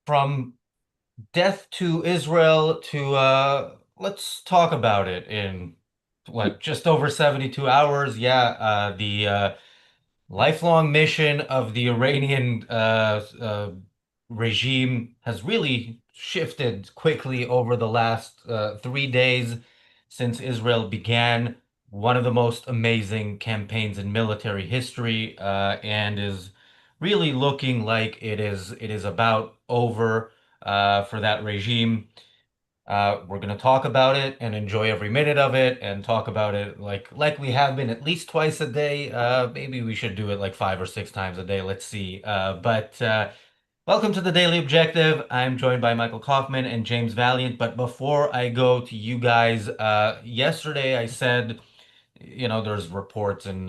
From death to Israel to let's talk about it in what just over 72 hours. Yeah, the lifelong mission of the Iranian regime has really shifted quickly over the last 3 days since Israel began one of the most amazing campaigns in military history, and is really looking like it is about over for that regime. We're going to talk about it and enjoy every minute of it and talk about it like we have been at least twice a day. Maybe we should do it like 5 or 6 times a day. Let's see. But welcome to the Daily Objective. I'm joined by Michael Kaufman and James Valiant. But before I go to you guys, yesterday I said, there's reports in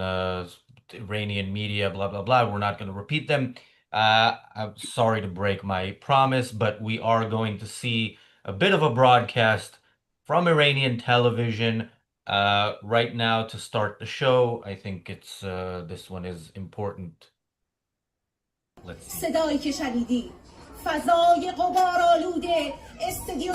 Iranian media, blah, blah, blah. We're not going to repeat them. I'm sorry to break my promise, but we are going to see a bit of a broadcast from Iranian television right now to start the show. I think this one is important. Let's see. صدایی که شنیدی فضای غبارآلوده استودیو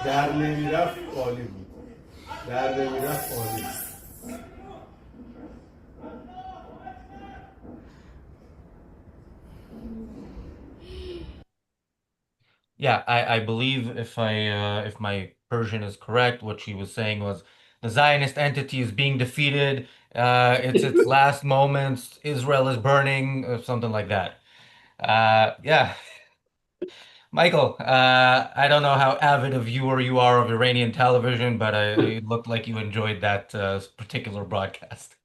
در نمیرفت عالی بود. در نمیرفت عالی بود. Yeah, I believe if my Persian is correct, what she was saying was the Zionist entity is being defeated. It's its last moments. Israel is burning, something like that. Yeah, Michael, I don't know how avid a viewer you are of Iranian television, but it looked like you enjoyed that particular broadcast.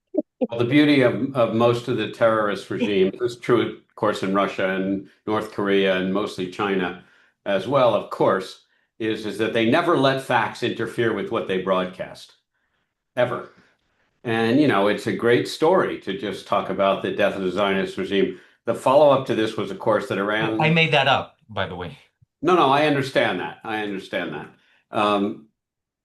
Well, the beauty of most of the terrorist regimes is true, of course, in Russia and North Korea and mostly China as well, of course, is that they never let facts interfere with what they broadcast, ever. And, it's a great story to just talk about the death of the Zionist regime. The follow-up to this was, of course, that Iran... I made that up, by the way. No, I understand that.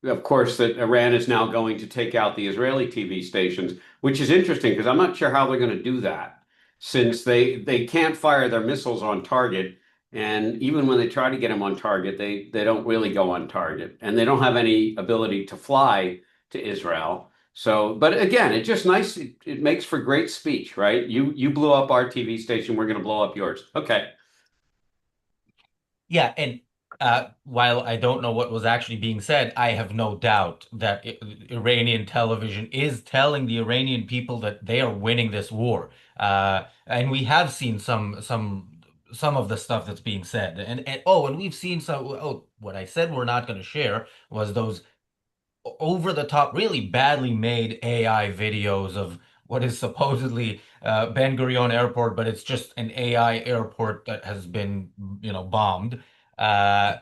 Of course, that Iran is now going to take out the Israeli TV stations, which is interesting because I'm not sure how they're going to do that, since they can't fire their missiles on target. And even when they try to get them on target, they don't really go on target. And they don't have any ability to fly to Israel. So, but again, it's just nice. It makes for great speech, right? You blew up our TV station. We're going to blow up yours. Okay. Yeah, and while I don't know what was actually being said, I have no doubt that Iranian television is telling the Iranian people that they are winning this war. And we have seen some of the stuff that's being said. And we've seen what I said we're not going to share was those over the top, really badly made AI videos of what is supposedly Ben Gurion Airport, but it's just an AI airport that has been, bombed. Yeah,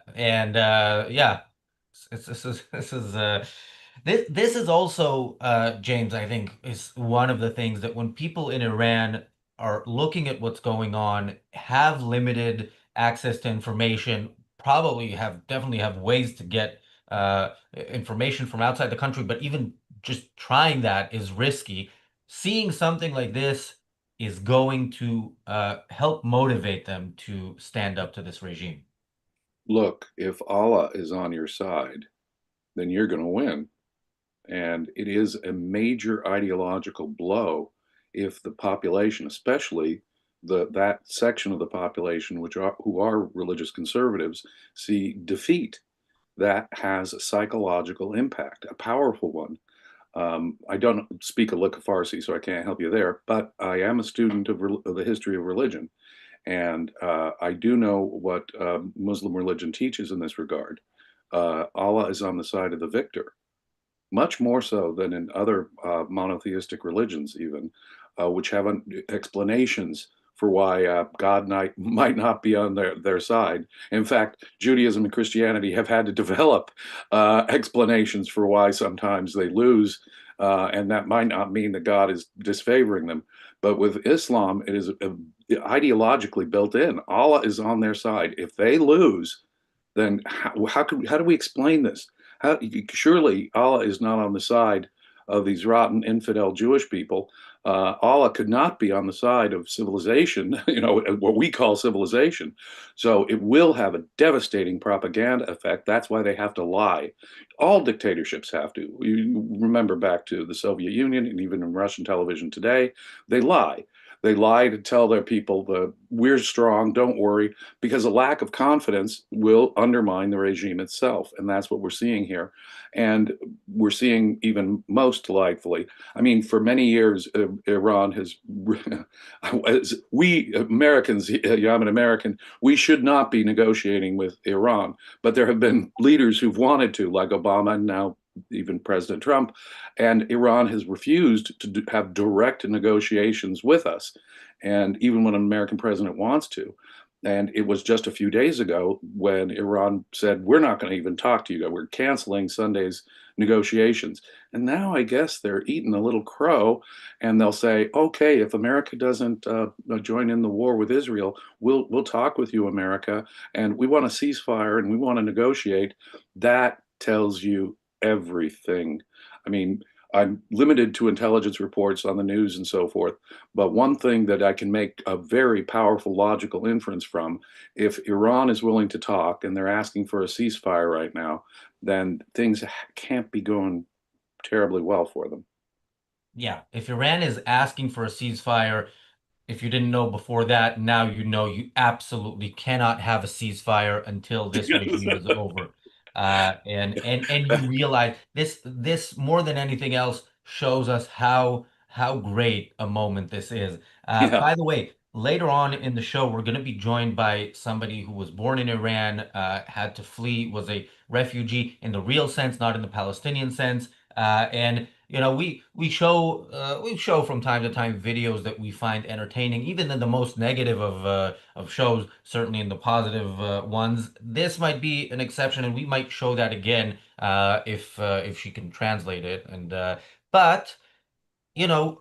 this is also James, I think, is one of the things that when people in Iran are looking at what's going on, have limited access to information, definitely have ways to get information from outside the country, but even just trying that is risky. Seeing something like this is going to help motivate them to stand up to this regime. Look, if Allah is on your side, then you're going to win. And it is a major ideological blow if the population, especially that section of the population who are religious conservatives, see defeat. That has a psychological impact, a powerful one. I don't speak a lick of Farsi, so I can't help you there, but I am a student of the history of religion. And I do know what Muslim religion teaches in this regard. Allah is on the side of the victor, much more so than in other monotheistic religions even, which have explanations for why God might not be on their side. In fact, Judaism and Christianity have had to develop explanations for why sometimes they lose, and that might not mean that God is disfavoring them. But with Islam, it is ideologically built in. Allah is on their side. If they lose, then how do we explain this? Surely Allah is not on the side of these rotten infidel Jewish people. Allah could not be on the side of civilization, what we call civilization. So it will have a devastating propaganda effect. That's why they have to lie. All dictatorships have to. You remember back to the Soviet Union and even in Russian television today, they lie. They lie to tell their people that we're strong, don't worry, because a lack of confidence will undermine the regime itself. And that's what we're seeing here. And we're seeing even most delightfully. I mean, for many years, Iran has, we Americans, I'm an American, we should not be negotiating with Iran. But there have been leaders who've wanted to, like Obama and now even President Trump, and Iran has refused to have direct negotiations with us. And even when an American president wants to. And it was just a few days ago when Iran said, we're not going to even talk to you. We're canceling Sunday's negotiations. And now I guess they're eating a little crow and they'll say, okay, if America doesn't join in the war with Israel, we'll talk with you, America. And we want a ceasefire and we want to negotiate. That tells you everything. I mean, I'm limited to intelligence reports on the news and so forth, but one thing that I can make a very powerful logical inference from, if Iran is willing to talk and they're asking for a ceasefire right now, then things can't be going terribly well for them. Yeah, if Iran is asking for a ceasefire, if you didn't know before that, now you know you absolutely cannot have a ceasefire until this regime is over. And you realize this more than anything else shows us how great a moment this is. Yeah. By the way, later on in the show, we're going to be joined by somebody who was born in Iran, had to flee, was a refugee in the real sense, not in the Palestinian sense. And we show from time to time videos that we find entertaining, even in the most negative of shows, certainly in the positive ones. This might be an exception, and we might show that again if she can translate it. And but you know,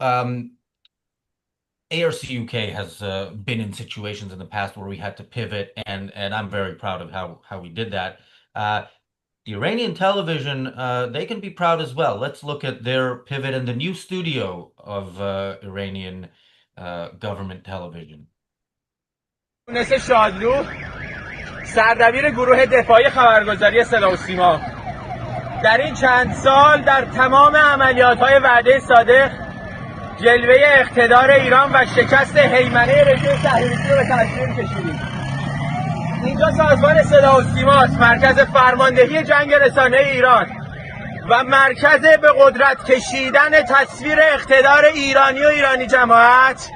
ARCUK has been in situations in the past where we had to pivot, and I'm very proud of how we did that. The Iranian television, they can be proud as well. Let's look at their pivot in the new studio of Iranian government television. یونس شادلو سردبیر گروه دفاعی خبرگزاری صدا و سیما در این چند سال در تمام عملیات‌های وعده صادق جلوه اقتدار ایران و شکست هیمنه رژیم صهیونیستی رو به تصویر کشیدیم. اینجا سازمان صدا و سیماست، مرکز فرماندهی جنگ رسانه ایران و مرکز به قدرت کشیدن تصویر اقتدار ایرانی و ایرانی جماعت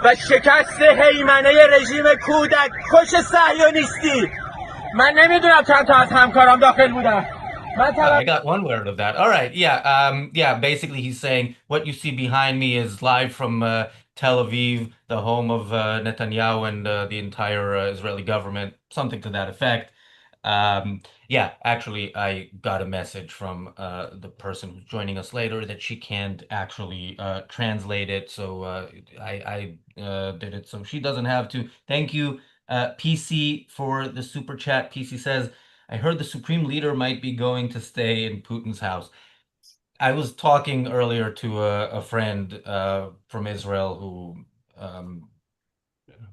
و شکست هیمنه رژیم کودک کش صهیونیستی. من نمیدونم چند تا از همکارام داخل بودن. I got one word of that. All right. Yeah. Basically, he's saying what you see behind me is live from Tel Aviv, the home of Netanyahu and the entire Israeli government, something to that effect. Yeah, actually, I got a message from the person who's joining us later that she can't actually translate it, so I did it so she doesn't have to. Thank you, PC, for the super chat. PC says, I heard the supreme leader might be going to stay in Putin's house. I was talking earlier to a friend from Israel who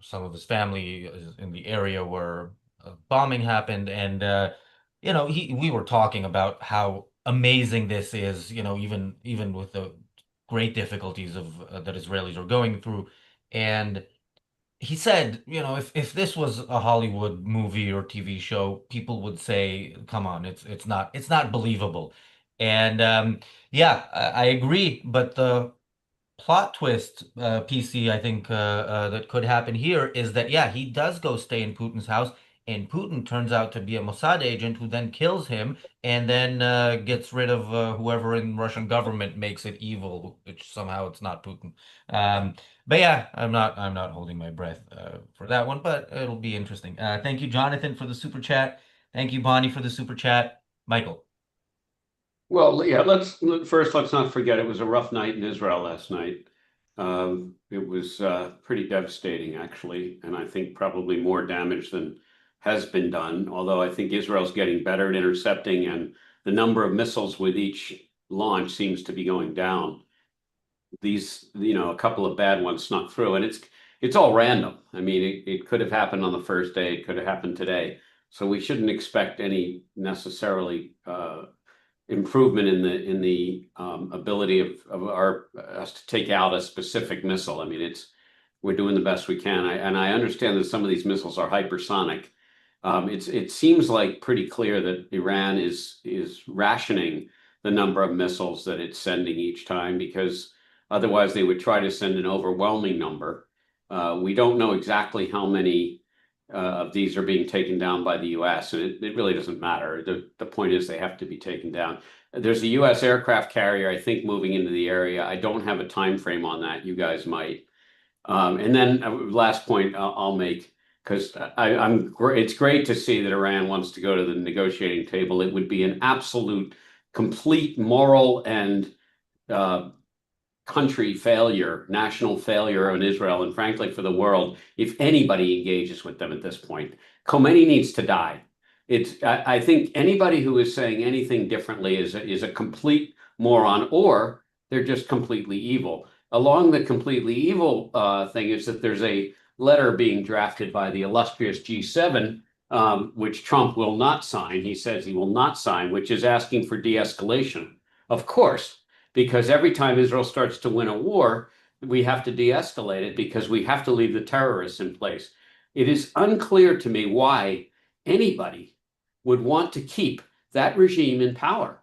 some of his family is in the area where a bombing happened, and we were talking about how amazing this is, even with the great difficulties of that Israelis are going through. And he said, if this was a Hollywood movie or TV show, people would say, "Come on, it's not believable." And yeah, I agree. But the plot twist, PC, I think that could happen here is that yeah, he does go stay in Putin's house, and Putin turns out to be a Mossad agent who then kills him and then gets rid of whoever in Russian government makes it evil, which somehow it's not Putin. But yeah, I'm not holding my breath for that one, but it'll be interesting. Thank you, Jonathan, for the super chat. Thank you, Bonnie, for the super chat. Michael. Well, yeah, let's not forget it was a rough night in Israel last night. It was pretty devastating, actually, and I think probably more damage than has been done, although I think Israel's getting better at intercepting, and the number of missiles with each launch seems to be going down. These, a couple of bad ones snuck through, and it's all random. I mean, it could have happened on the first day, it could have happened today. So we shouldn't expect any necessarily improvement in the ability of us to take out a specific missile. I mean, we're doing the best we can. And I understand that some of these missiles are hypersonic. It seems like pretty clear that Iran is rationing the number of missiles that it's sending each time, because otherwise they would try to send an overwhelming number. We don't know exactly how many of these are being taken down by the US, and it really doesn't matter. The point is they have to be taken down. There's a US aircraft carrier, I think, moving into the area. I don't have a time frame on that. You guys might. And then last point I'll make, because it's great to see that Iran wants to go to the negotiating table. It would be an absolute, complete moral and country failure, national failure on Israel, and frankly for the world, if anybody engages with them at this point. Khomeini needs to die. I think anybody who is saying anything differently is a complete moron, or they're just completely evil. Along the completely evil thing is that there's a letter being drafted by the illustrious G7, which Trump will not sign. He says he will not sign, which is asking for de-escalation. Of course, because every time Israel starts to win a war, we have to de-escalate it because we have to leave the terrorists in place. It is unclear to me why anybody would want to keep that regime in power.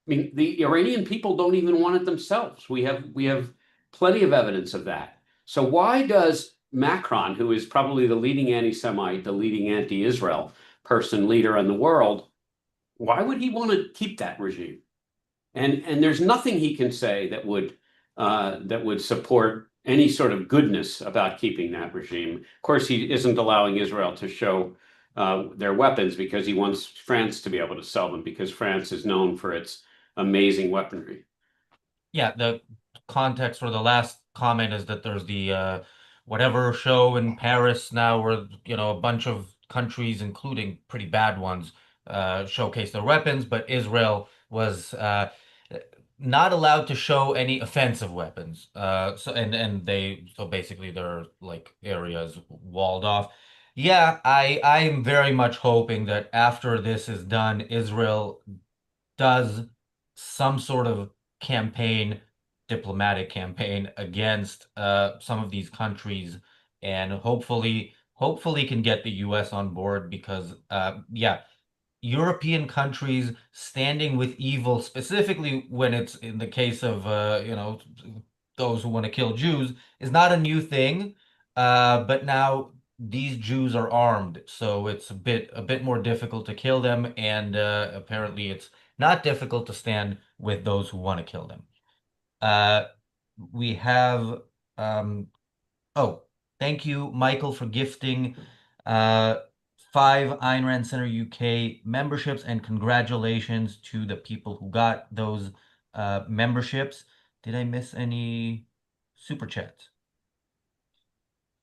I mean, the Iranian people don't even want it themselves. We have plenty of evidence of that. So why does Macron, who is probably the leading anti-Semite, the leading anti-Israel leader in the world, why would he want to keep that regime? And there's nothing he can say that would support any sort of goodness about keeping that regime. Of course, he isn't allowing Israel to show their weapons because he wants France to be able to sell them, because France is known for its amazing weaponry. Yeah, the context for the last comment is that there's the whatever show in Paris now where, a bunch of countries, including pretty bad ones, showcase their weapons, but Israel was not allowed to show any offensive weapons. So basically their like areas walled off. Yeah, I'm very much hoping that after this is done, Israel does some sort of campaign, diplomatic campaign against some of these countries, and hopefully can get the US on board, because yeah, European countries standing with evil, specifically when it's in the case of those who want to kill Jews, is not a new thing. But now these Jews are armed, so it's a bit more difficult to kill them, and apparently it's not difficult to stand with those who want to kill them. Uh, we have oh, thank you, Michael, for gifting uh 5 Ayn Rand Center UK memberships, and congratulations to the people who got those memberships. Did I miss any super chats?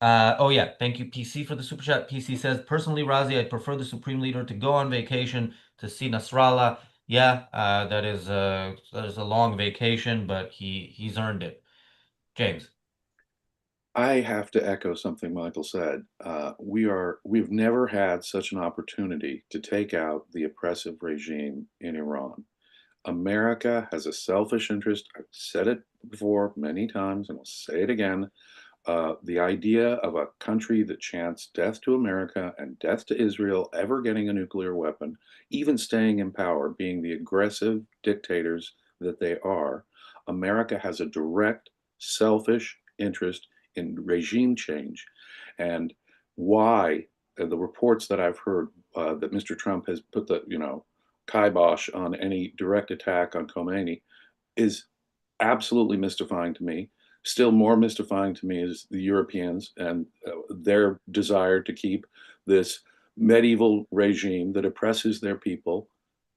Oh yeah, thank you, PC, for the super chat. PC says, personally, Razi, I'd prefer the Supreme Leader to go on vacation to see Nasrallah. Yeah, that is a long vacation, but he's earned it. James. I have to echo something Michael said. We've never had such an opportunity to take out the oppressive regime in Iran. America has a selfish interest. I've said it before many times, and I'll say it again. The idea of a country that chants death to America and death to Israel ever getting a nuclear weapon, even staying in power, being the aggressive dictators that they are, America has a direct, selfish interest in regime change. And why the reports that I've heard that Mr. Trump has put the, kibosh on any direct attack on Khomeini is absolutely mystifying to me. Still more mystifying to me is the Europeans and their desire to keep this medieval regime that oppresses their people,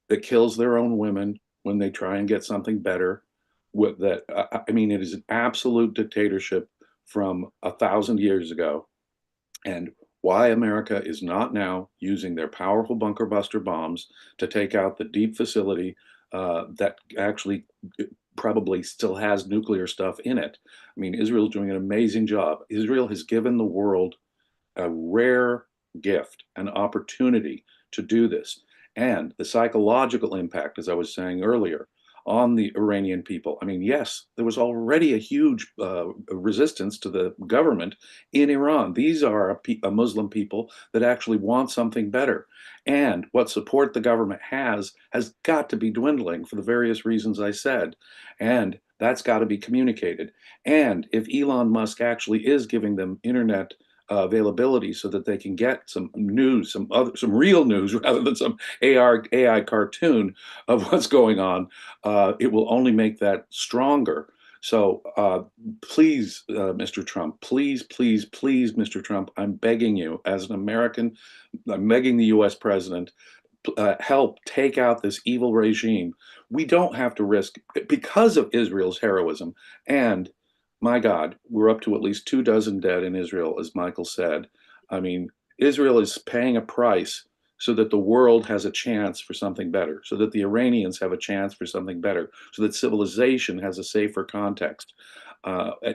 that kills their own women when they try and get something better. I mean, it is an absolute dictatorship from 1,000 years ago. And why America is not now using their powerful bunker buster bombs to take out the deep facility that actually probably still has nuclear stuff in it. I mean, Israel's doing an amazing job. Israel has given the world a rare gift, an opportunity to do this. And the psychological impact, as I was saying earlier, on the Iranian people. I mean, yes, there was already a huge resistance to the government in Iran. These are a Muslim people that actually want something better. And what support the government has got to be dwindling for the various reasons I said. And that's got to be communicated. And if Elon Musk actually is giving them internet availability so that they can get some news, some real news rather than some AI cartoon of what's going on, it will only make that stronger. So please, Mr. Trump, please, please, please, Mr. Trump, I'm begging you as an American, I'm begging the US president, help take out this evil regime. We don't have to risk, because of Israel's heroism, and my God, we're up to at least 24 dead in Israel, as Michael said. I mean, Israel is paying a price so that the world has a chance for something better, so that the Iranians have a chance for something better, so that civilization has a safer context.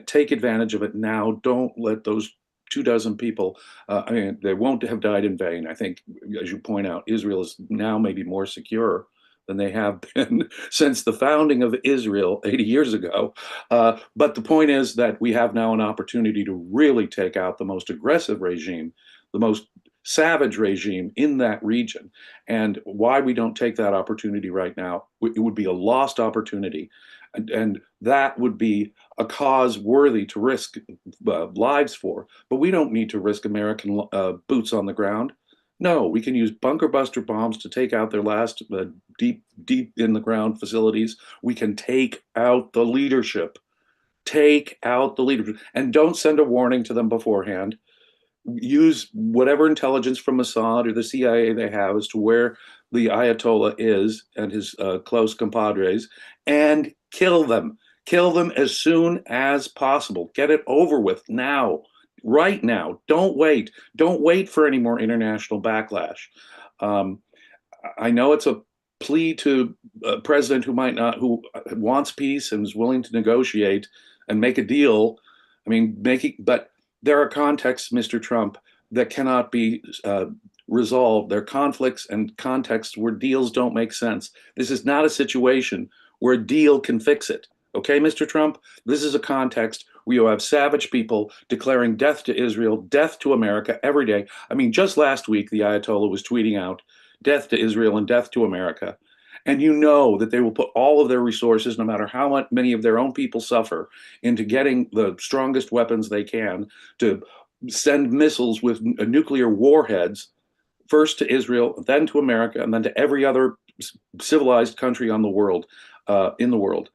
Take advantage of it now. Don't let those 24 people, I mean, they won't have died in vain. I think, as you point out, Israel is now maybe more secure than they have been since the founding of Israel 80 years ago. But the point is that we have now an opportunity to really take out the most aggressive regime, the most savage regime in that region. And why we don't take that opportunity right now, it would be a lost opportunity. And that would be a cause worthy to risk lives for. But we don't need to risk American boots on the ground. No, we can use bunker buster bombs to take out their last deep in the ground facilities. We can take out the leadership. Take out the leadership. And don't send a warning to them beforehand. Use whatever intelligence from Mossad or the CIA they have as to where the Ayatollah is and his close compadres, and kill them. Kill them as soon as possible. Get it over with now, right now. Don't wait. Don't wait for any more international backlash. I know it's a plea to a president who might not, who wants peace and is willing to negotiate and make a deal. I mean, but there are contexts, Mr. Trump, that cannot be resolved. There are conflicts and contexts where deals don't make sense. This is not a situation where a deal can fix it. Okay, Mr. Trump? This is a context where you have savage people declaring death to Israel, death to America every day. I mean, just last week, the Ayatollah was tweeting out death to Israel and death to America. And you know that they will put all of their resources, no matter how many of their own people suffer, into getting the strongest weapons they can to send missiles with nuclear warheads, first to Israel, then to America, and then to every other civilized country on the world, in the world.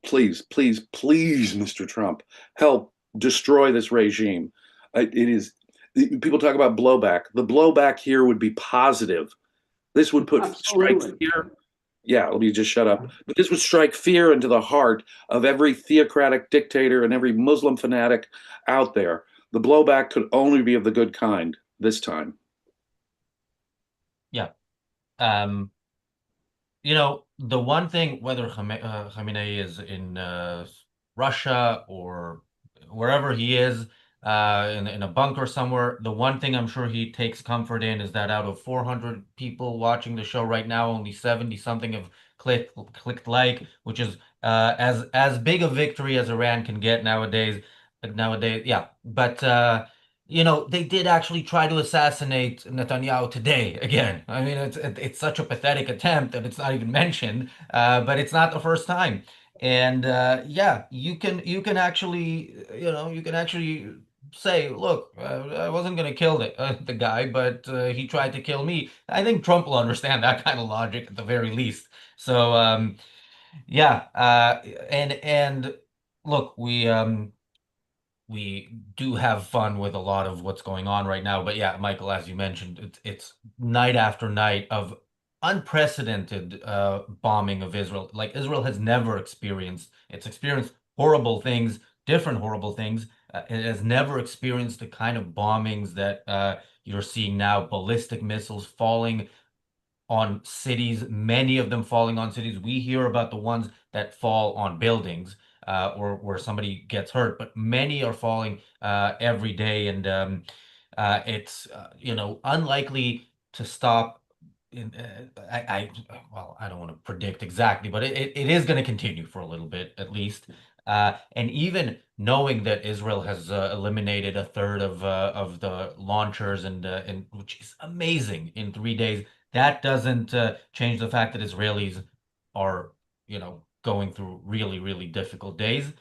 Please, please, please, Mr. Trump, help destroy this regime. It is, people talk about blowback. The blowback here would be positive. This would put strike fear. Yeah, let me just shut up. But this would strike fear into the heart of every theocratic dictator and every Muslim fanatic out there. The blowback could only be of the good kind this time. Yeah. You know, the one thing, whether Khamenei is in Russia or wherever he is, in a bunker somewhere, the one thing I'm sure he takes comfort in is that out of 400 people watching the show right now, only 70 something have clicked like, which is as big a victory as Iran can get nowadays. Nowadays, yeah. But you know, they did actually try to assassinate Netanyahu today again. I mean, it's such a pathetic attempt that it's not even mentioned, but it's not the first time. And yeah, you can actually, you know, you can actually say, look, I wasn't going to kill the guy, but he tried to kill me. I think Trump will understand that kind of logic at the very least. So yeah, and look, we do have fun with a lot of what's going on right now. But yeah, Michael, as you mentioned, it's night after night of unprecedented bombing of Israel. Like Israel has never experienced. It's experienced horrible things different horrible things. It has never experienced the kind of bombings that you're seeing now, ballistic missiles falling on cities, many of them falling on cities. We hear about the ones that fall on buildings or where somebody gets hurt, but many are falling every day, and it's unlikely to stop. Well, I don't want to predict exactly, but it is going to continue for a little bit at least. And even knowing that Israel has eliminated a third of the launchers and which is amazing in 3 days, that doesn't change the fact that Israelis are, going through really, really difficult days.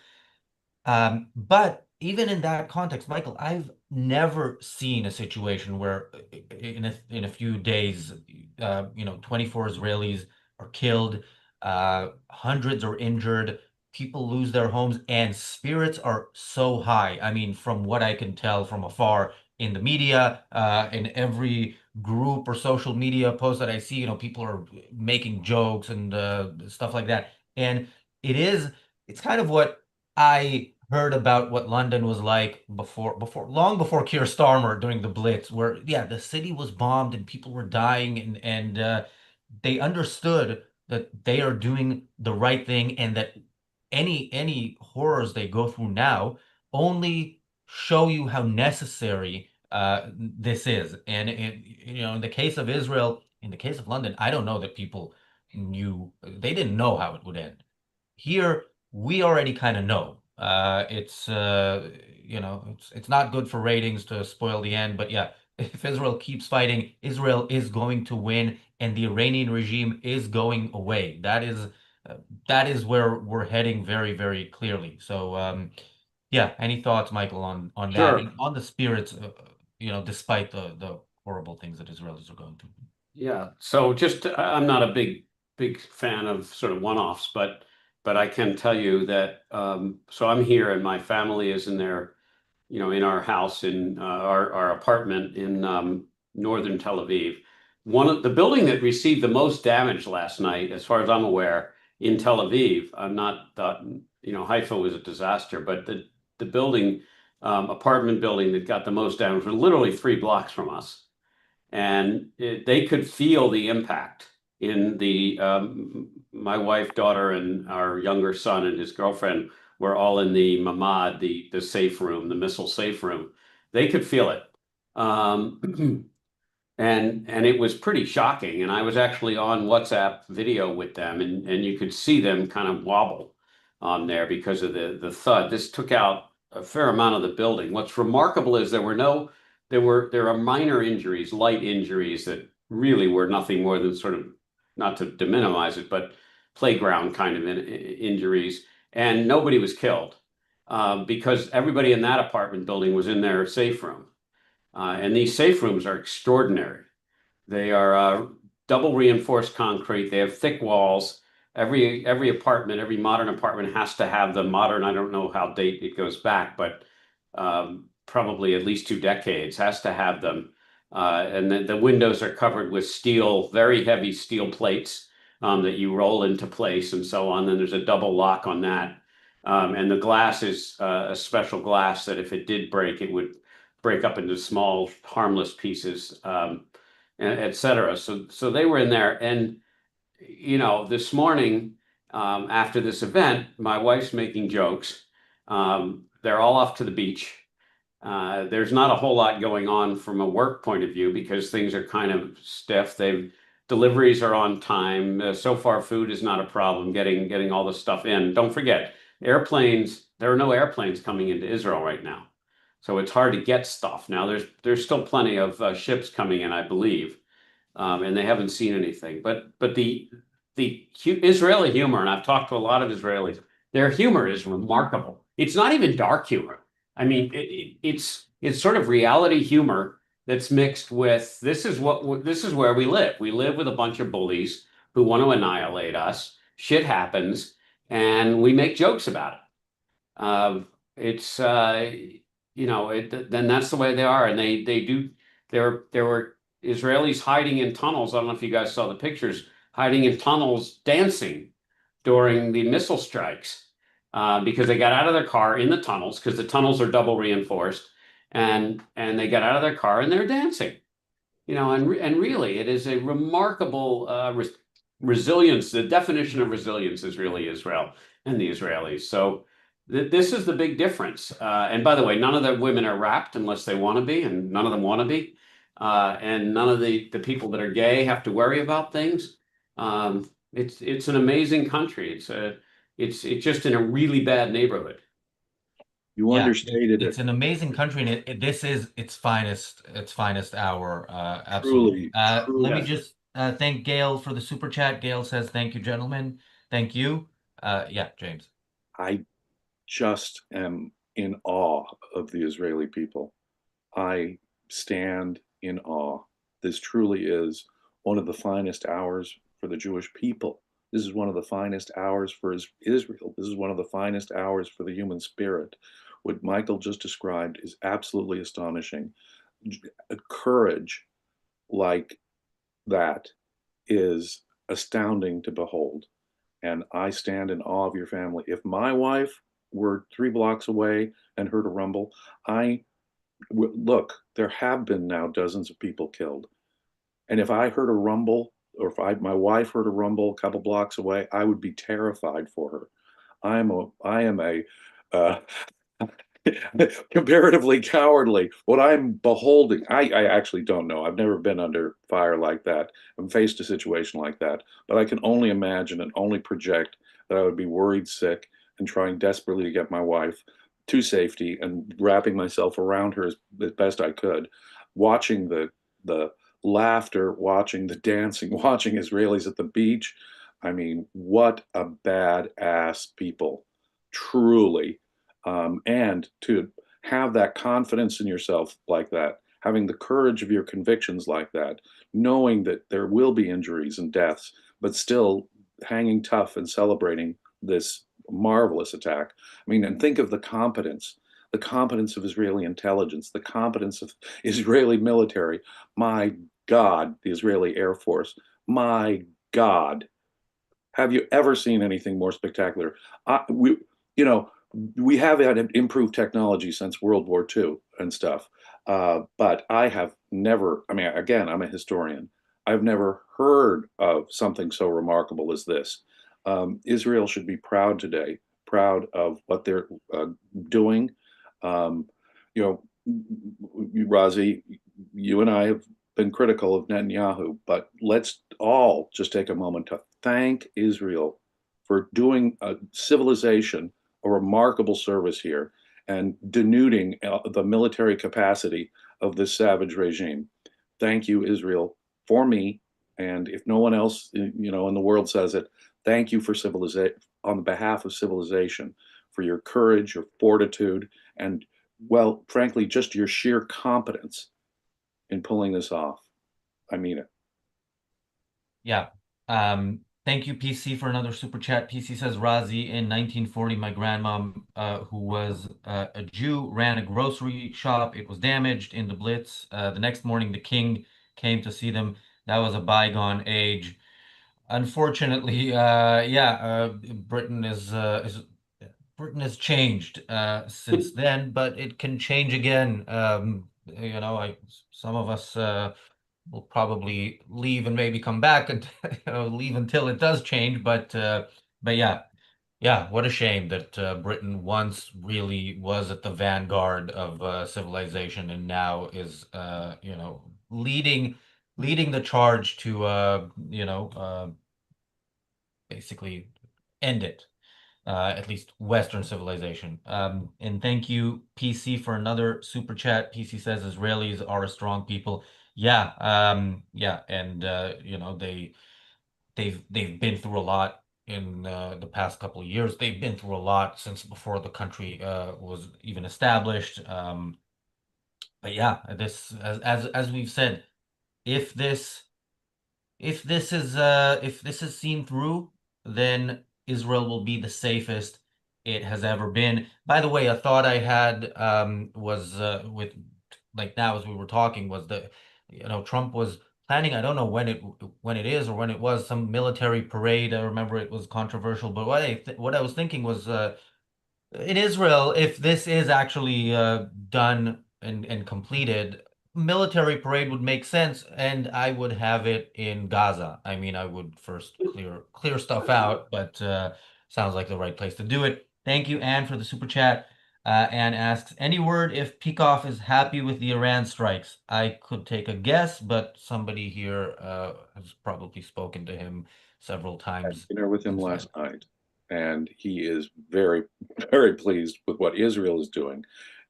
But even in that context, Michael, I've never seen a situation where in a few days, 24 Israelis are killed, hundreds are injured, people lose their homes, and spirits are so high. I mean, from what I can tell from afar in the media, in every group or social media post that I see, people are making jokes and stuff like that. And it is, it's kind of what I heard about what London was like long before Keir Starmer during the Blitz, where yeah, the city was bombed and people were dying, and they understood that they are doing the right thing, and that any horrors they go through now only show you how necessary this is. And in the case of Israel, in the case of London, I don't know that people they didn't know how it would end. Here, we already kind of know. It's not good for ratings to spoil the end, but yeah, if Israel keeps fighting, Israel is going to win, and the Iranian regime is going away. That is where we're heading very, very clearly. So, yeah, any thoughts, Michael, on that Sure. and on the spirits, despite the horrible things that Israelis are going through? Yeah. So just I'm not a big fan of sort of one-offs, but I can tell you that so I'm here and my family is in there, in our house in our apartment in northern Tel Aviv. One of the building that received the most damage last night, as far as I'm aware, in Tel Aviv. I'm not thought, Haifa was a disaster, but the building, apartment building that got the most damage was literally 3 blocks from us, and they could feel the impact in the my wife, daughter, and our younger son and his girlfriend were all in the mamad, the safe room, the missile safe room. They could feel it, and it was pretty shocking. And I was actually on WhatsApp video with them, and you could see them kind of wobble on there because of the thud. This took out a fair amount of the building. What's remarkable is there are minor injuries, light injuries that really were nothing more than sort of, not to minimize it, but playground kind of injuries, and nobody was killed because everybody in that apartment building was in their safe room. And these safe rooms are extraordinary. They are double reinforced concrete. They have thick walls. Every apartment, every modern apartment has to have the modern. I don't know how date it goes back, but probably at least 2 decades has to have them. And the windows are covered with steel, very heavy steel plates that you roll into place and so on. Then there's a double lock on that. And the glass is a special glass that if it did break, it would break up into small, harmless pieces, et cetera. So they were in there. And, this morning, after this event, my wife's making jokes. They're all off to the beach. There's not a whole lot going on from a work point of view because things are kind of stiff. Deliveries are on time. So far, food is not a problem. Getting all the stuff in. Don't forget, airplanes. There are no airplanes coming into Israel right now, so it's hard to get stuff. Now there's still plenty of ships coming in, I believe, and they haven't seen anything. But the Israeli humor, and I've talked to a lot of Israelis. Their humor is remarkable. It's not even dark humor. I mean, it's sort of reality humor that's mixed with this is where we live. We live with a bunch of bullies who want to annihilate us. Shit happens, and we make jokes about it. It's then that's the way they are, and they do. There were Israelis hiding in tunnels. I don't know if you guys saw the pictures, hiding in tunnels, dancing during the missile strikes. because they got out of their car in the tunnels because the tunnels are double reinforced, and they got out of their car and they're dancing. And really, it is a remarkable resilience. The definition of resilience is really Israel and the Israelis. So this is the big difference. And by the way, none of the women are raped unless they want to be, and none of them want to be. And none of the people that are gay have to worry about things. It's an amazing country. It's just in a really bad neighborhood. You Yeah, understated it's it. an amazing country, and this is its finest hour. Absolutely. Truly, Let me Yes. truly. just thank Gail for the super chat. Gail says, "Thank you, gentlemen. Thank you." Yeah, James. I just am in awe of the Israeli people. I stand in awe. This truly is one of the finest hours for the Jewish people. This is one of the finest hours for Israel. This is one of the finest hours for the human spirit. What Michael just described is absolutely astonishing. Courage like that is astounding to behold. And I stand in awe of your family. If my wife were 3 blocks away and heard a rumble, look, there have been now dozens of people killed. And if I heard a rumble, or if my wife heard a rumble a couple blocks away, I would be terrified for her. I am a uh, comparatively cowardly. What I'm beholding, I actually don't know. I've never been under fire like that and faced a situation like that. But I can only imagine and only project that I would be worried sick and trying desperately to get my wife to safety and wrapping myself around her as best I could, watching the laughter, watching the dancing, watching Israelis at the beach. I mean, what a badass people, truly. And to have that confidence in yourself like that, having the courage of your convictions like that, knowing that there will be injuries and deaths, but still hanging tough and celebrating this marvelous attack. I mean, and think of the competence of Israeli intelligence, the competence of Israeli military. My God, the Israeli Air Force. My God, have you ever seen anything more spectacular? We, you know, we have had improved technology since World War II and stuff, but I have never. I mean, again, I'm a historian. I've never heard of something so remarkable as this. Israel should be proud today, proud of what they're doing. Um, you know, Razi, you and I have been critical of Netanyahu, but let's all just take a moment to thank Israel for doing a civilization a remarkable service here and denuding the military capacity of this savage regime. Thank you, Israel, for me. And if no one else, in the world says it, thank you for civilization, on behalf of civilization, for your courage, your fortitude, and, well, frankly, just your sheer competence in pulling this off. I mean it. Yeah. Thank you, PC, for another super chat. PC says, Razi, in 1940, my grandmom, who was a Jew, ran a grocery shop. It was damaged in the Blitz. The next morning, the king came to see them. That was a bygone age. Unfortunately, yeah, Britain has changed since then, but it can change again. Some of us will probably leave and maybe come back and leave until it does change. But yeah, yeah, what a shame that Britain once really was at the vanguard of civilization and now is leading the charge to basically end it, at least Western civilization. And thank you, PC, for another super chat. PC says Israelis are a strong people. Yeah, yeah, and they've been through a lot in the past couple of years. They've been through a lot since before the country was even established. But yeah, this as we've said, if this if this is seen through, then Israel will be the safest it has ever been. By the way, a thought I had was with like now as we were talking was that Trump was planning, I don't know when it is or when it was, some military parade. I remember it was controversial, but what I was thinking was In Israel, if this is actually done and completed, military parade would make sense, and I would have it in Gaza. I mean, I would first clear stuff out, but sounds like the right place to do it. Thank you, Anne, for the super chat. Anne asks, any word if Peikoff is happy with the Iran strikes? I could take a guess, but somebody here has probably spoken to him several Had times dinner with him since last then. night, and he is very, very pleased with what Israel is doing,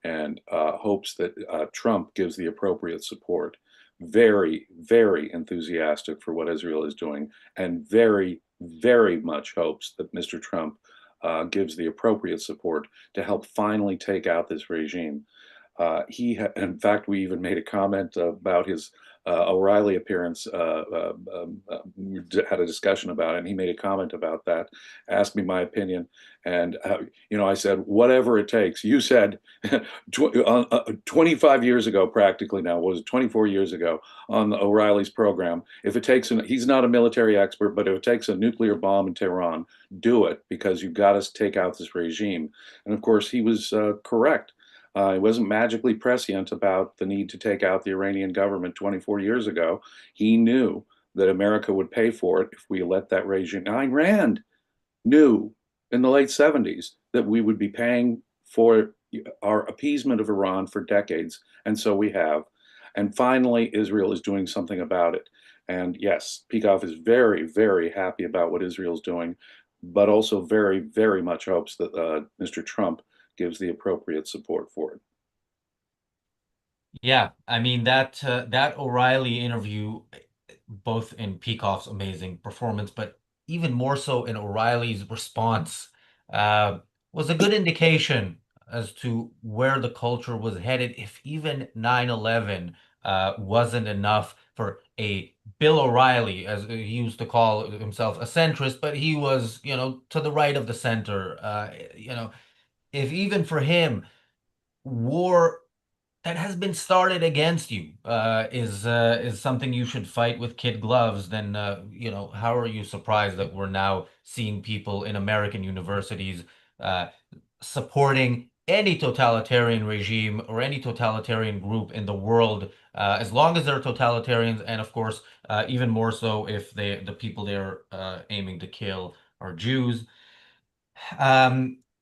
and hopes that Trump gives the appropriate support. Very, very enthusiastic for what Israel is doing, and very, very much hopes that Mr. Trump gives the appropriate support to help finally take out this regime. In fact, we even made a comment about his O'Reilly appearance. We had a discussion about it, and he made a comment about that, asked me my opinion, and I said, whatever it takes. You said 25 years ago, practically now, was it 24 years ago, on the O'Reilly's program, if it takes, he's not a military expert, but if it takes a nuclear bomb in Tehran, do it, because you've got to take out this regime. And of course, he was correct. He wasn't magically prescient about the need to take out the Iranian government 24 years ago. He knew that America would pay for it if we let that regime. Ayn Rand knew in the late 70s that we would be paying for our appeasement of Iran for decades, and so we have. And finally, Israel is doing something about it. And yes, Peikoff is very, very happy about what Israel's doing, but also very, very much hopes that Mr. Trump gives the appropriate support for it. Yeah, I mean that O'Reilly interview, both in Peikoff's amazing performance, but even more so in O'Reilly's response, uh, was a good indication as to where the culture was headed. If even 9/11 wasn't enough for a Bill O'Reilly, as he used to call himself, a centrist, but he was, to the right of the center. If even for him, war that has been started against you is something you should fight with kid gloves, then how are you surprised that we're now seeing people in American universities uh, supporting any totalitarian regime or any totalitarian group in the world, as long as they're totalitarians, and of course, even more so if the people they're aiming to kill are Jews.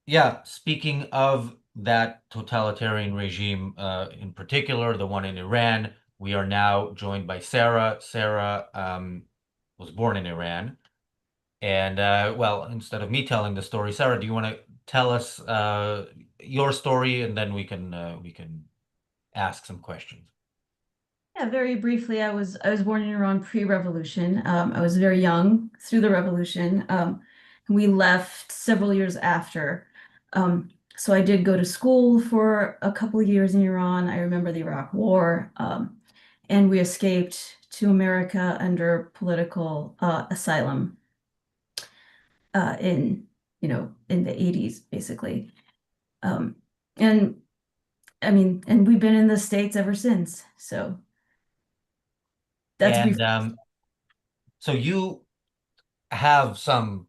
Yeah, speaking of that totalitarian regime, in particular, the one in Iran, we are now joined by Sarah. Sarah was born in Iran. And well, instead of me telling the story, Sarah, do you want to tell us your story, and then we can ask some questions. Yeah, very briefly, I was born in Iran pre-revolution. I was very young through the revolution. And we left several years after. So I did go to school for a couple of years in Iran. I remember the Iraq War, and we escaped to America under political asylum in the 80s, basically. And I mean, and we've been in the States ever since. So that's brief. And so you have some,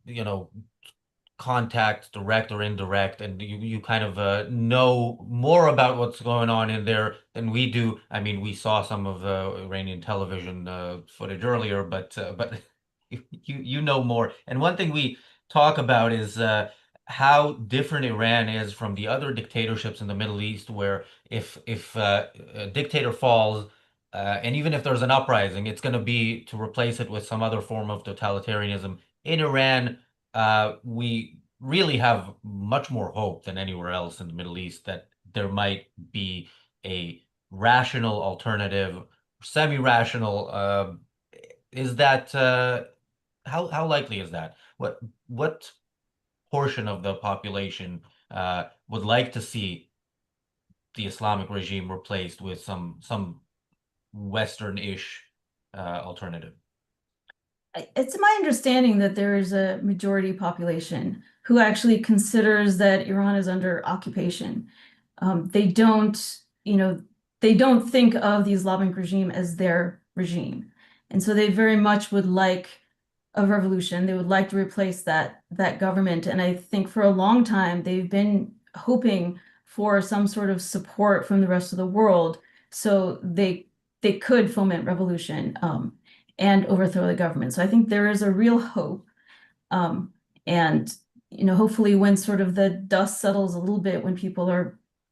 contact, direct or indirect, and you kind of know more about what's going on in there than we do. I mean, we saw some of the Iranian television footage earlier, but you know more. And one thing we talk about is how different Iran is from the other dictatorships in the Middle East, where if a dictator falls, and even if there's an uprising, it's going to be to replace it with some other form of totalitarianism. In Iran, we really have much more hope than anywhere else in the Middle East that there might be a rational alternative, semi-rational. Is that how likely is that? What portion of the population would like to see the Islamic regime replaced with some Western-ish alternative? It's my understanding that there is a majority population who actually considers that Iran is under occupation. They don't, they don't think of the Islamic regime as their regime. And so they very much would like a revolution. They would like to replace that government. And I think for a long time they've been hoping for some sort of support from the rest of the world so they could foment revolution and overthrow the government. So I think there is a real hope. And hopefully when sort of the dust settles a little bit, when people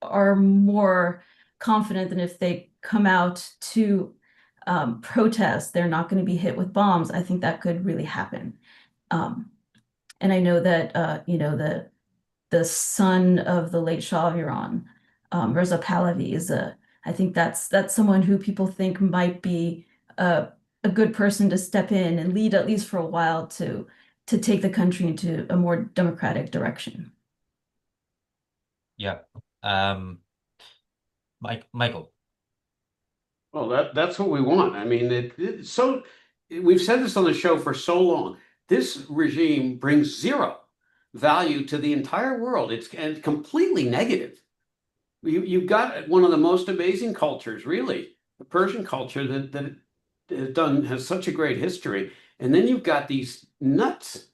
are more confident that if they come out to protest, they're not going to be hit with bombs. I think that could really happen. And I know that the son of the late Shah of Iran, Reza Pahlavi, I think that's someone who people think might be a good person to step in and lead, at least for a while, to take the country into a more democratic direction. Yeah. Michael. Well, that's what we want. I mean, we've said this on the show for so long. This regime brings zero value to the entire world. It's completely negative. You've got one of the most amazing cultures, really, the Persian culture that has such a great history. And then you've got these nuts,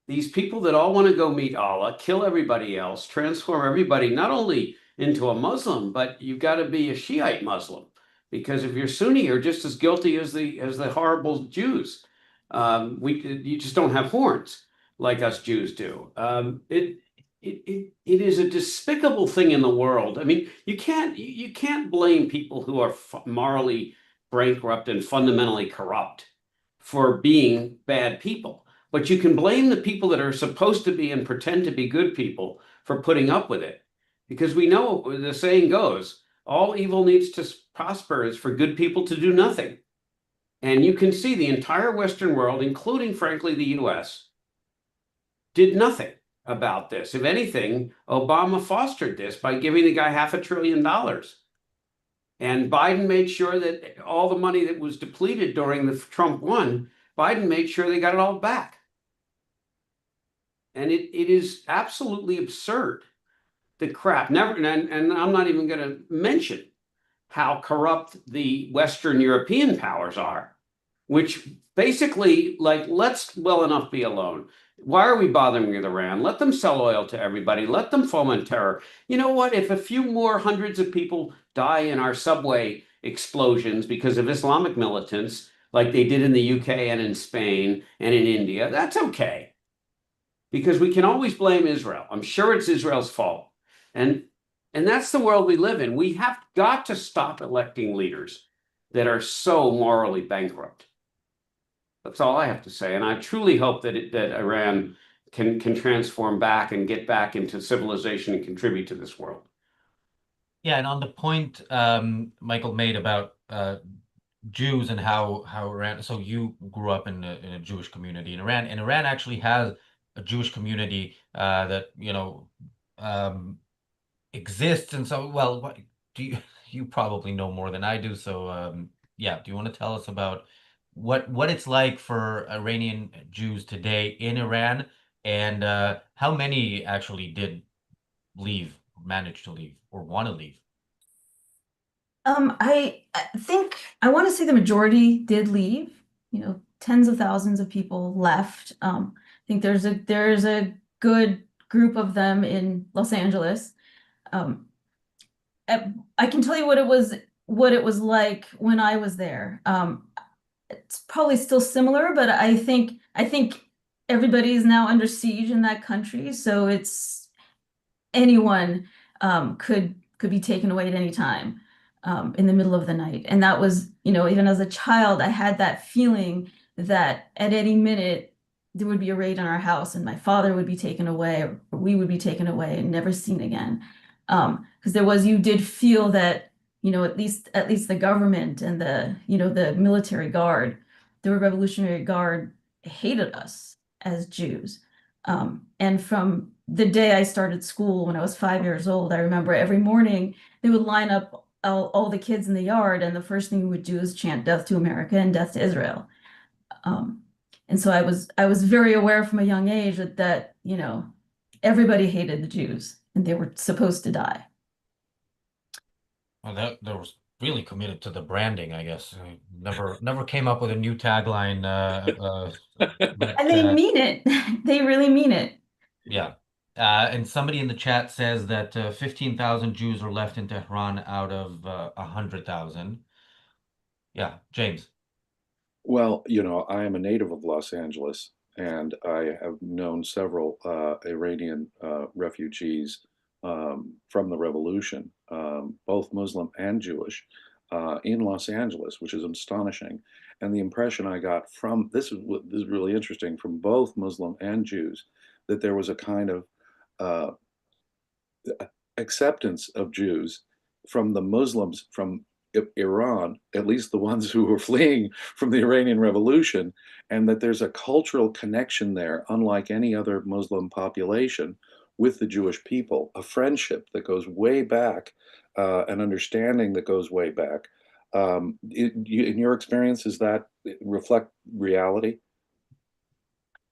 these people that all want to go meet Allah, kill everybody else, transform everybody, not only into a Muslim, but you've got to be a Shiite Muslim. Because if you're Sunni, you're just as guilty as the horrible Jews. You just don't have horns like us Jews do. It is a despicable thing in the world. I mean, you can't blame people who are morally bankrupt and fundamentally corrupt for being bad people, but you can blame the people that are supposed to be and pretend to be good people for putting up with it, because we know the saying goes, all evil needs to prosper is for good people to do nothing. And you can see the entire Western world, including, frankly, the US, did nothing about this. If anything, Obama fostered this by giving the guy $500 billion. And Biden made sure that all the money that was depleted during the Trump one, Biden made sure they got it all back. And it is absolutely absurd. The crap. Never, and I'm not even going to mention how corrupt the Western European powers are, which basically, like, let's well enough be alone. Why are we bothering with Iran? Let them sell oil to everybody. Let them foment terror. You know what? If a few more hundreds of people die in our subway explosions because of Islamic militants, like they did in the UK and in Spain and in India, that's okay. Because we can always blame Israel. I'm sure it's Israel's fault. And that's the world we live in. We have got to stop electing leaders that are so morally bankrupt. That's all I have to say. And I truly hope that Iran can transform back and get back into civilization and contribute to this world. Yeah, and on the point Michael made about Jews and how Iran. So you grew up in a Jewish community in Iran, and Iran actually has a Jewish community that exists. And so, well, you probably know more than I do. So yeah, do you want to tell us about what it's like for Iranian Jews today in Iran, and how many actually did manage to leave, or want to leave? I think I want to say the majority did leave. Tens of thousands of people left. I think there's a good group of them in Los Angeles. I can tell you what it was like when I was there. It's probably still similar, but I think everybody is now under siege in that country, so it's anyone could be taken away at any time in the middle of the night. And that was, even as a child, I had that feeling that at any minute there would be a raid on our house and my father would be taken away, or we would be taken away and never seen again. Because you did feel that, at least the government and the military guard, the Revolutionary Guard, hated us as Jews. And from the day I started school when I was 5 years old, I remember every morning they would line up all the kids in the yard, and the first thing we would do is chant "Death to America" and "Death to Israel." And so I was very aware from a young age that everybody hated the Jews and they were supposed to die. Well, that was really committed to the branding, I guess. Never came up with a new tagline. And they mean it. They really mean it. Yeah. And somebody in the chat says that 15,000 Jews are left in Tehran out of 100,000. Yeah, James. Well, you know, I am a native of Los Angeles, and I have known several Iranian refugees from the revolution, both Muslim and Jewish, in Los Angeles, which is astonishing. And the impression I got from this is really interesting from both Muslim and Jews that there was a kind of uh, acceptance of Jews from the Muslims from Iran, at least the ones who were fleeing from the Iranian Revolution, and that there's a cultural connection there, unlike any other Muslim population, with the Jewish people, a friendship that goes way back, an understanding that goes way back. In your experience, does that reflect reality?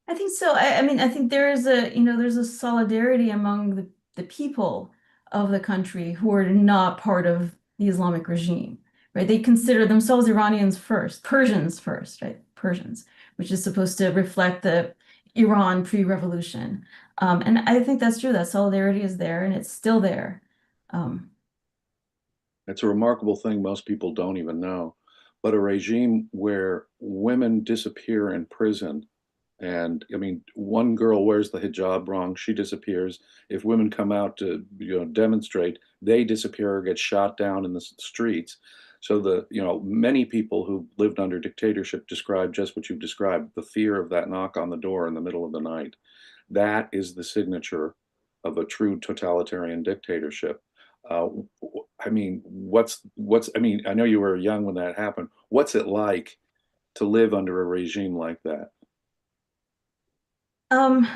I think so. I mean, I think there is there's a solidarity among the people of the country who are not part of the Islamic regime, right? They consider themselves Iranians first, Persians first, right? Persians, which is supposed to reflect the Iran pre-revolution. And I think that's true. That solidarity is there and it's still there. Um, It's a remarkable thing most people don't even know. But a regime where women disappear in prison, and I mean, one girl wears the hijab wrong, she disappears. If women come out to, demonstrate, they disappear or get shot down in the streets. So many people who lived under dictatorship describe just what you've described, the fear of that knock on the door in the middle of the night. That is the signature of a true totalitarian dictatorship. Uh, I mean, I mean, I know you were young when that happened. What's it like to live under a regime like that? um,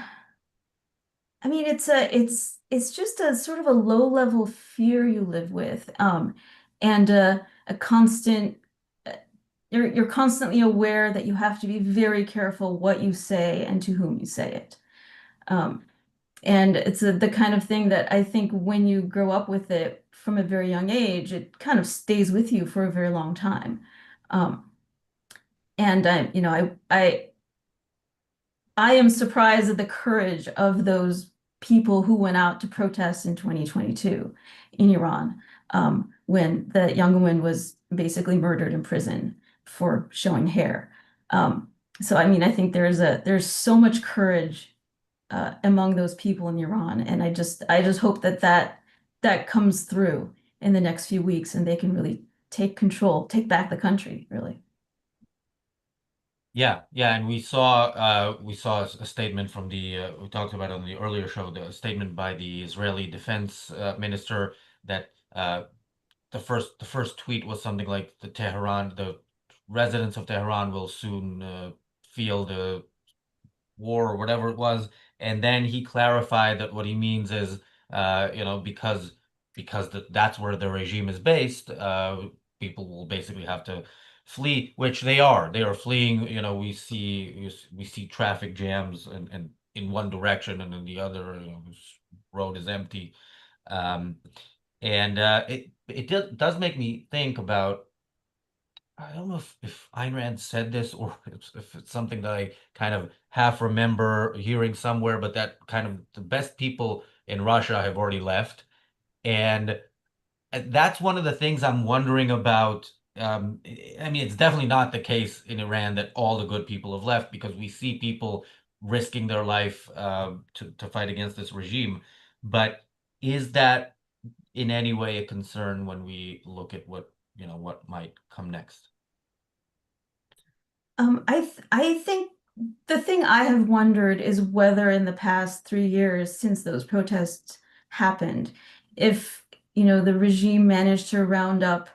I mean, it's just a sort of a low level fear you live with, and a constant. uh, you're constantly aware that you have to be very careful what you say and to whom you say it. Um, and it's the kind of thing that I think when you grow up with it from a very young age, it kind of stays with you for a very long time. Um, and I am surprised at the courage of those people who went out to protest in 2022 in Iran, when the young woman was basically murdered in prison for showing hair. Um, so I mean, I think there's so much courage among those people in Iran, and I just hope that comes through in the next few weeks, and they can really take control, take back the country, really. Yeah, yeah, and we saw a statement from the we talked about on the earlier show, the statement by the Israeli defense minister that the first tweet was something like the residents of Tehran will soon feel the war or whatever it was, and then he clarified that what he means is, because that's where the regime is based, people will basically have to flee, which they are. They are fleeing. We see traffic jams and in one direction and in the other, road is empty. Um, and it does make me think about. I don't know if Ayn Rand said this or if it's something that I kind of half remember hearing somewhere, but that kind of the best people in Russia have already left. And that's one of the things I'm wondering about. I mean, it's definitely not the case in Iran that all the good people have left because we see people risking their life to fight against this regime. But is that in any way a concern when we look at what might come next? I think the thing I have wondered is whether in the past 3 years since those protests happened, if the regime managed to round up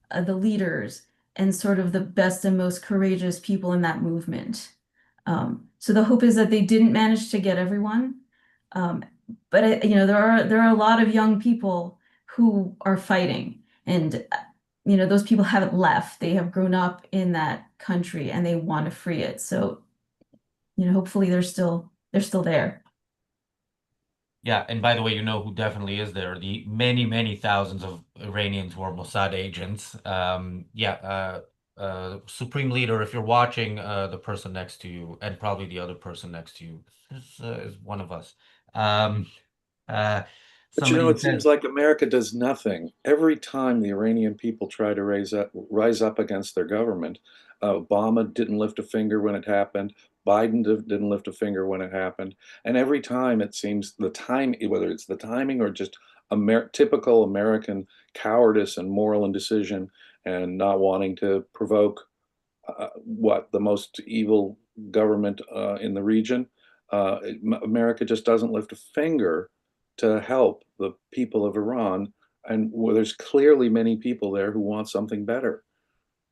the leaders and sort of the best and most courageous people in that movement. So the hope is that they didn't manage to get everyone. Um, but there are a lot of young people who are fighting, and those people haven't left. They have grown up in that country and they want to free it. So hopefully they're still there. Yeah, and by the way, you know who definitely is there? The many, many thousands of Iranians who are Mossad agents. Yeah, Supreme Leader, if you're watching, the person next to you, and probably the other person next to you, is one of us. Um, uh, But you know, somebody it seems said, like America does nothing. Every time the Iranian people try to rise up against their government, Obama didn't lift a finger when it happened. Biden didn't lift a finger when it happened. And every time it seems the time, whether it's the timing or just typical American cowardice and moral indecision and not wanting to provoke what the most evil government in the region, America just doesn't lift a finger to help the people of Iran. And well, there's clearly many people there who want something better.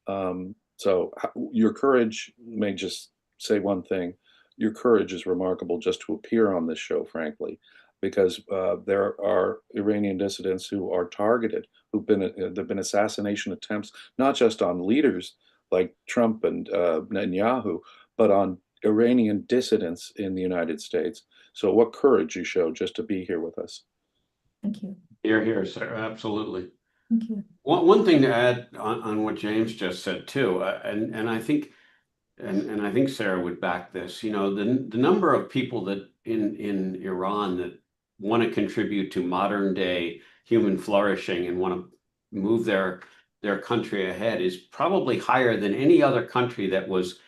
So your courage, may just say one thing, your courage is remarkable just to appear on this show, frankly, because there are Iranian dissidents who are targeted, there've been assassination attempts, not just on leaders like Trump and Netanyahu, but on Iranian dissidents in the United States. So what courage you show just to be here with us. Thank you. Here, sir. Absolutely. Thank you. One thing to add on what James just said too, and I think and I think Sarah would back this. You know, the number of people that in Iran that want to contribute to modern day human flourishing and want to move their country ahead is probably higher than any other country that was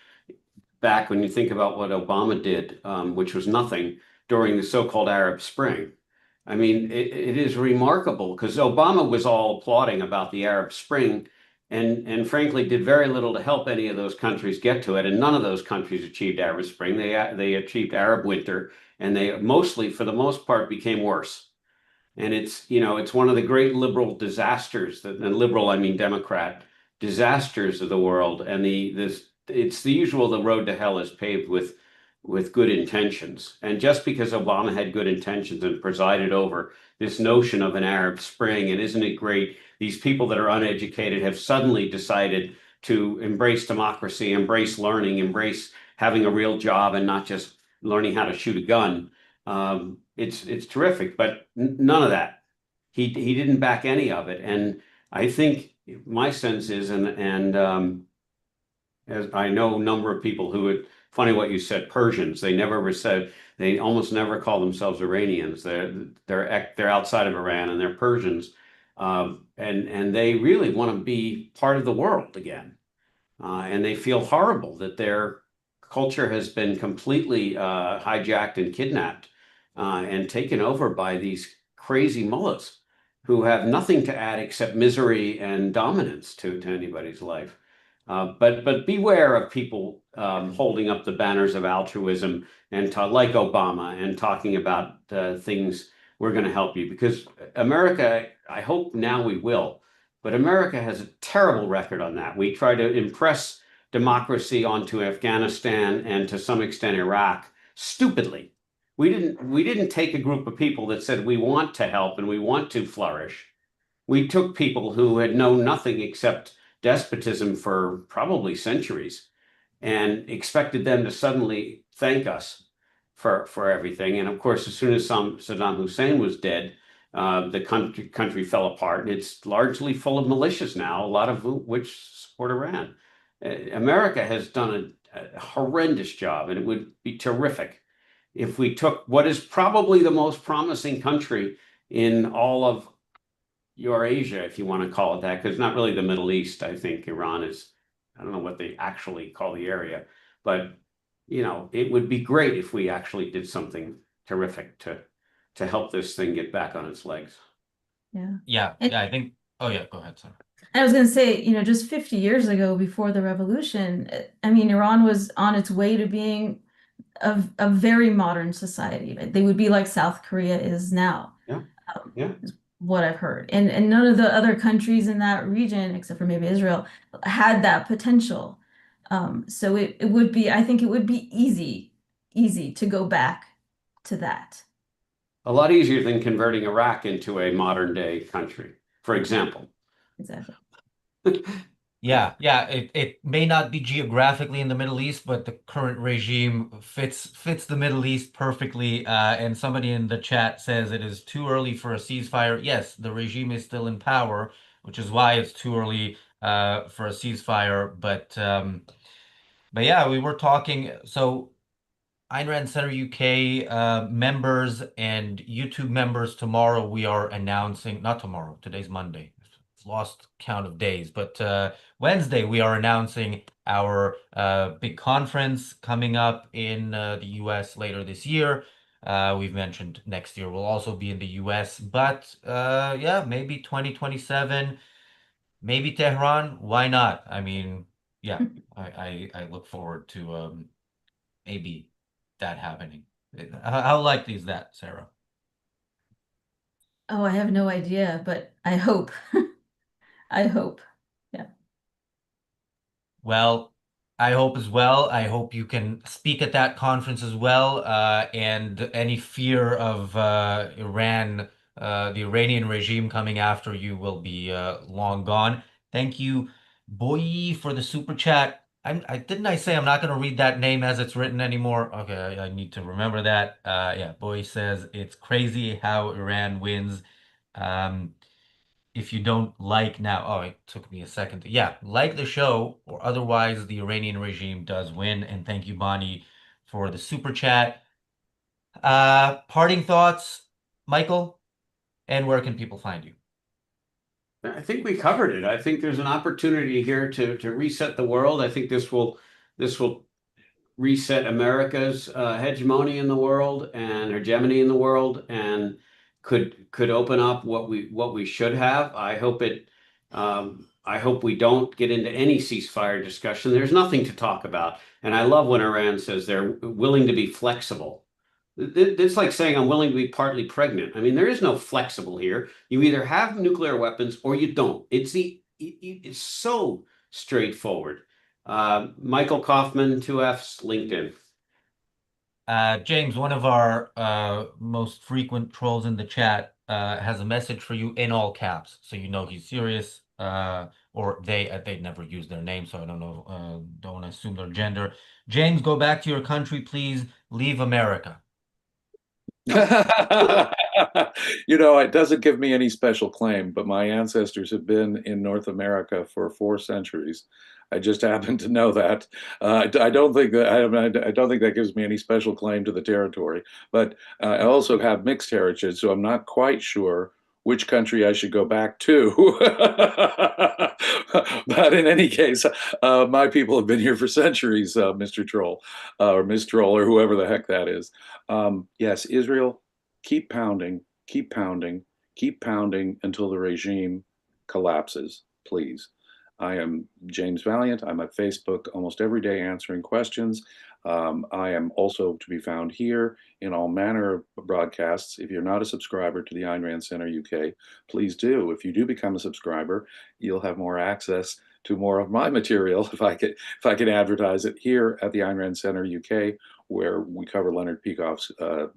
back when you think about what Obama did, which was nothing during the so-called Arab Spring. I mean, it is remarkable because Obama was all applauding about the Arab Spring and frankly did very little to help any of those countries get to it. And none of those countries achieved Arab Spring. They achieved Arab Winter, and they mostly, for the most part, became worse. And it's, you know, it's one of the great liberal disasters, and liberal, I mean Democrat disasters of the world. And it's the usual, the road to hell is paved with good intentions. And just because Obama had good intentions and presided over this notion of an Arab Spring, and isn't it great? These people that are uneducated have suddenly decided to embrace democracy, embrace learning, embrace having a real job and not just learning how to shoot a gun. It's terrific, but none of that. He didn't back any of it, and I think my sense is, as I know a number of people who would, funny what you said, Persians. They never said, they almost never call themselves Iranians. They're outside of Iran and they're Persians, and they really want to be part of the world again, and they feel horrible that their culture has been completely hijacked and kidnapped and taken over by these crazy mullahs who have nothing to add except misery and dominance to anybody's life. But beware of people holding up the banners of altruism and like Obama and talking about things, we're going to help you, because America, I hope now we will, but America has a terrible record on that. We try to impress democracy onto Afghanistan and to some extent Iraq stupidly. We didn't take a group of people that said we want to help and we want to flourish. We took people who had known nothing except despotism for probably centuries and expected them to suddenly thank us for everything. And of course, as soon as Saddam Hussein was dead, the country fell apart, and it's largely full of militias now, a lot of which support Iran. America has done a horrendous job, and it would be terrific if we took what is probably the most promising country in all of Eurasia, if you want to call it that, because it's not really the Middle East. I think Iran is, I don't know what they actually call the area, but you know, it would be great if we actually did something terrific to help this thing get back on its legs. Yeah. yeah, And yeah, I think, oh yeah, go ahead, Sarah. I was going to say, you know, just 50 years ago, before the revolution, I mean, Iran was on its way to being a very modern society. They would be like South Korea is now. Yeah. Um, Yeah. is what I've heard. And none of the other countries in that region, except for maybe Israel, had that potential. So it would be, I think it would be easy to go back to that. A lot easier than converting Iraq into a modern day country, for example. Exactly. Yeah, yeah, it may not be geographically in the Middle East, but the current regime fits the Middle East perfectly. And somebody in the chat says it is too early for a ceasefire. Yes, the regime is still in power, which is why it's too early for a ceasefire. But yeah, we were talking. So Ayn Rand Center UK members and YouTube members, tomorrow we are announcing, not tomorrow, today's Monday. Lost count of days, but Wednesday we are announcing our big conference coming up in the US later this year. We've mentioned next year will also be in the US, but yeah, maybe 2027, maybe Tehran. Why not? I mean, yeah, I look forward to maybe that happening. How likely is that, Sarah? Oh, I have no idea, but I hope. I hope. Yeah. Well, I hope as well. I hope you can speak at that conference as well. And any fear of the Iranian regime coming after you will be long gone. Thank you, boy, for the super chat. Didn't I say I'm not going to read that name as it's written anymore? Okay, I need to remember that. Yeah, boy says it's crazy how Iran wins. Um, if you don't like now, oh, it took me a second to, yeah, like the show, or otherwise the Iranian regime does win. And thank you, Bonnie, for the super chat. Parting thoughts, Michael, and where can people find you? I think we covered it. I think there's an opportunity here to reset the world. I think this will reset America's hegemony in the world and hegemony in the world, and could open up what we should have. I hope we don't get into any ceasefire discussion. There's nothing to talk about, and I love when Iran says they're willing to be flexible. It's like saying I'm willing to be partly pregnant. I mean, there is no flexible here. You either have nuclear weapons or you don't. It's so straightforward. Michael Kaufman, 2Fs, LinkedIn. James, one of our most frequent trolls in the chat, has a message for you in all caps, so you know he's serious. Or they never use their name, so I don't know. Don't want to assume their gender. James, go back to your country, please. Leave America. It doesn't give me any special claim, but my ancestors have been in North America for 4 centuries. I just happen to know that. I don't think that I don't think that gives me any special claim to the territory. But I also have mixed heritage, so I'm not quite sure which country I should go back to. But in any case, my people have been here for centuries, Mr. Troll, or Miss Troll, or whoever the heck that is. Yes, Israel, keep pounding, keep pounding, keep pounding until the regime collapses, please. I am James Valiant. I'm at Facebook almost every day answering questions. I am also to be found here in all manner of broadcasts. If you're not a subscriber to the Ayn Rand Center UK, please do. If you do become a subscriber, you'll have more access to more of my material if I can advertise it here at the Ayn Rand Center UK, where we cover Leonard Peikoff's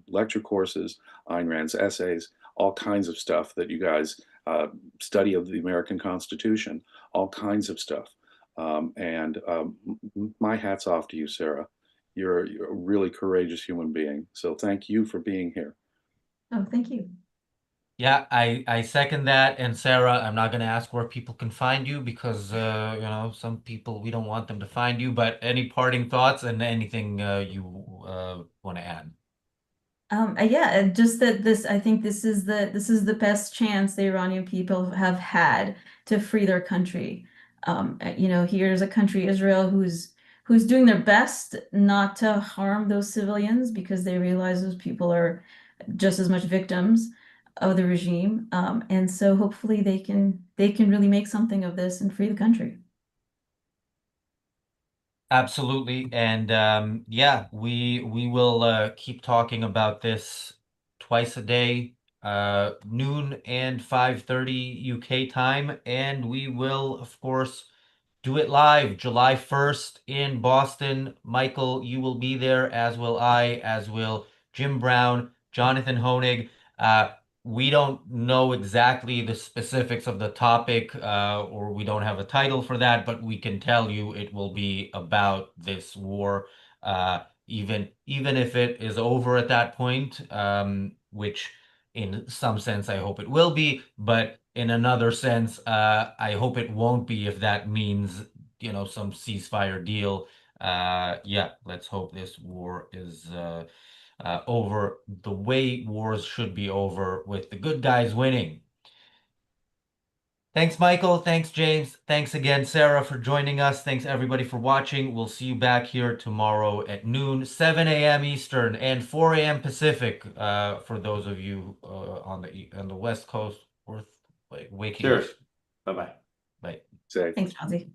lecture courses, Ayn Rand's essays, all kinds of stuff that you guys study of the American Constitution, all kinds of stuff. My hat's off to you, Sarah. You're a really courageous human being. So thank you for being here. Oh, thank you. Yeah, I second that. And Sarah, I'm not going to ask where people can find you because, some people, we don't want them to find you. But any parting thoughts and anything you want to add? Yeah, just that I think this is the best chance the Iranian people have had to free their country. Here's a country, Israel, who's doing their best not to harm those civilians because they realize those people are just as much victims of the regime. And so hopefully they can really make something of this and free the country. Absolutely. And yeah, we will keep talking about this twice a day, noon and 5:30 UK time. And we will, of course, do it live July 1st in Boston. Michael, you will be there, as will I, as will Jim Brown, Jonathan Honig. We don't know exactly the specifics of the topic, or we don't have a title for that, but we can tell you it will be about this war, even if it is over at that point, which in some sense I hope it will be, but in another sense, I hope it won't be if that means, some ceasefire deal Yeah, let's hope this war is over the way wars should be over, with the good guys winning. Thanks, Michael. Thanks, James. Thanks again, Sarah, for joining us. Thanks, everybody, for watching. We'll see you back here tomorrow at noon, 7 a.m. Eastern and 4 a.m. Pacific, for those of you on the West Coast worth waking up. Cheers. Bye-bye. Bye. Say. Thanks, Chauncey.